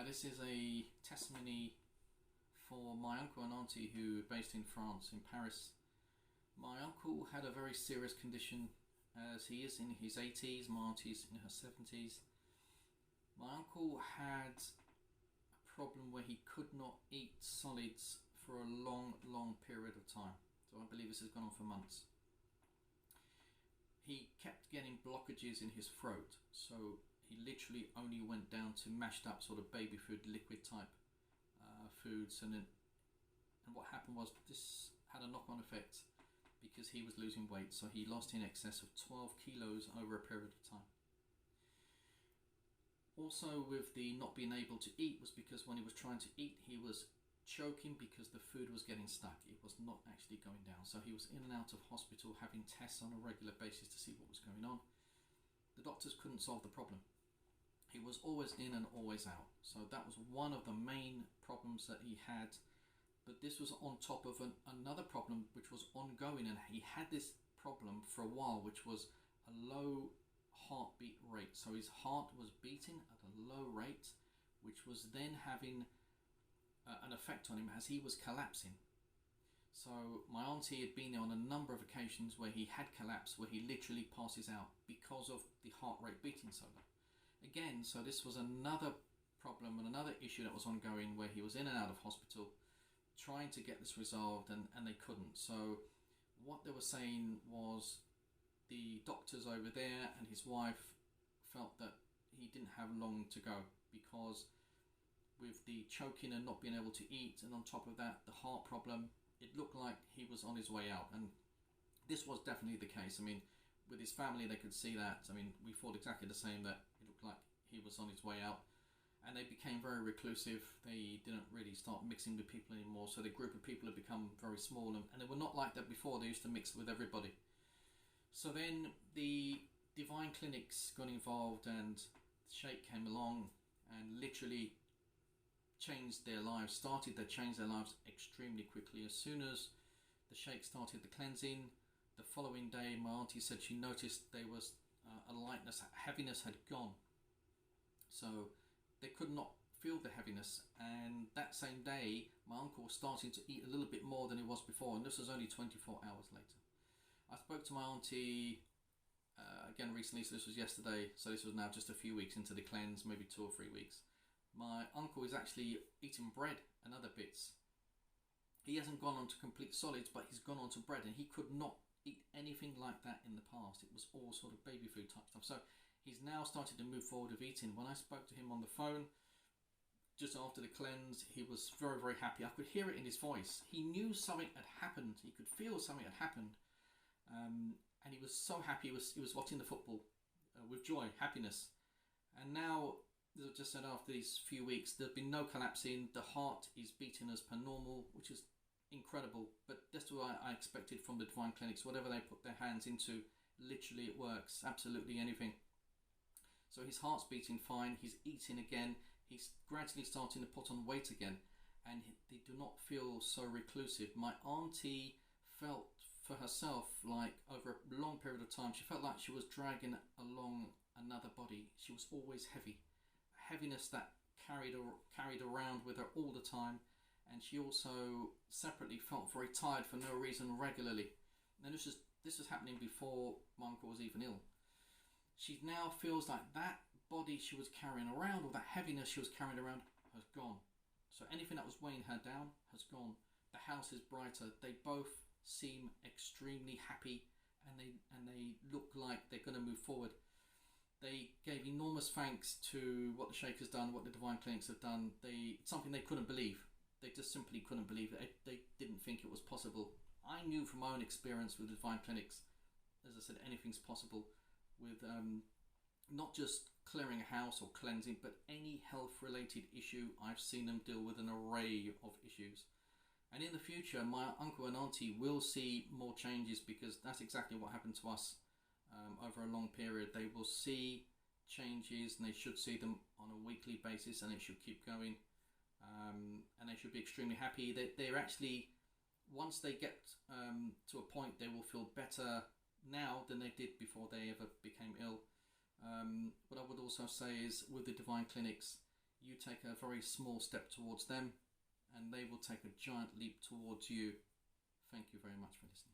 This is a testimony for my uncle and auntie who are based in France, in Paris. My uncle had a very serious condition as he is in his 80s, my auntie's in her 70s. My uncle had a problem where he could not eat solids for a long period of time. So I believe this has gone on for months. He kept getting blockages in his throat, so he literally only went down to mashed up sort of baby food, liquid type foods, and what happened was this had a knock-on effect because he was losing weight, so he lost in excess of 12 kilos over a period of time. Also, with the not being able to eat was because when he was trying to eat he was choking because the food was getting stuck. It was not actually going down, so he was in and out of hospital having tests on a regular basis to see what was going on. The doctors couldn't solve the problem. He was always in and always out, so that was one of the main problems that he had. But this was on top of another problem which was ongoing, and he had this problem for a while, which was a low heartbeat rate. So his heart was beating at a low rate, which was then having an effect on him as he was collapsing. So my auntie had been there on a number of occasions where he had collapsed, where he literally passes out because of the heart rate beating so low. Again, so this was another problem and another issue that was ongoing, where he was in and out of hospital trying to get this resolved, and they couldn't. So what they were saying was the doctors over there and his wife felt that he didn't have long to go, because with the choking and not being able to eat, and on top of that the heart problem, it looked like he was on his way out. And this was definitely the case. I mean, with his family they could see that. I mean, we thought exactly the same, that it looked like he was on his way out. And they became very reclusive. They didn't really start mixing with people anymore, so the group of people had become very small, and they were not like that before. They used to mix with everybody. So then the Divine Clinics got involved, and the Sheikh came along and literally changed their lives, started to change their lives extremely quickly. As soon as the Sheikh started the cleansing, the following day my auntie said she noticed there was a lightness, heaviness had gone. So they could not feel the heaviness, and that same day my uncle was starting to eat a little bit more than he was before, and this was only 24 hours later. I spoke to my auntie again recently, so this was yesterday, so this was now just a few weeks into the cleanse, maybe 2 or 3 weeks. My uncle is actually eating bread and other bits. He hasn't gone on to complete solids, but he's gone on to bread, and he could not eat anything like that in the past. It was all sort of baby food type stuff. So he's now started to move forward with eating. When I spoke to him on the phone just after the cleanse, he was very happy. I could hear it in his voice. He knew something had happened. He could feel something had happened, and he was so happy. He was watching the football with joy, happiness. And now, as I just said, after these few weeks, there's been no collapsing. The heart is beating as per normal, which is incredible. But that's what I expected from the Divine Clinics. Whatever they put their hands into, literally it works. Absolutely anything. So his heart's beating fine. He's eating again. He's gradually starting to put on weight again, and they do not feel so reclusive. My auntie felt for herself, like over a long period of time, she felt like she was dragging along another body. She was always heavy. Heaviness that carried around with her all the time, and she also separately felt very tired for no reason regularly. And this was happening before my uncle was even ill. She now feels like that body she was carrying around, or that heaviness she was carrying around, has gone. So anything that was weighing her down has gone. The house is brighter. They both seem extremely happy, and they look like they're going to move forward. They gave enormous thanks to what the Sheikh has done, what the Divine Clinics have done. Something they couldn't believe. They just simply couldn't believe it. They didn't think it was possible. I knew from my own experience with the Divine Clinics, as I said, anything's possible with not just clearing a house or cleansing, but any health-related issue. I've seen them deal with an array of issues. And in the future, my uncle and auntie will see more changes, because that's exactly what happened to us. Over a long period, they will see changes, and they should see them on a weekly basis, and it should keep going, and they should be extremely happy. They're actually, once they get to a point, they will feel better now than they did before they ever became ill. What I would also say is, with the Divine Clinics, you take a very small step towards them, and they will take a giant leap towards you. Thank you very much for listening.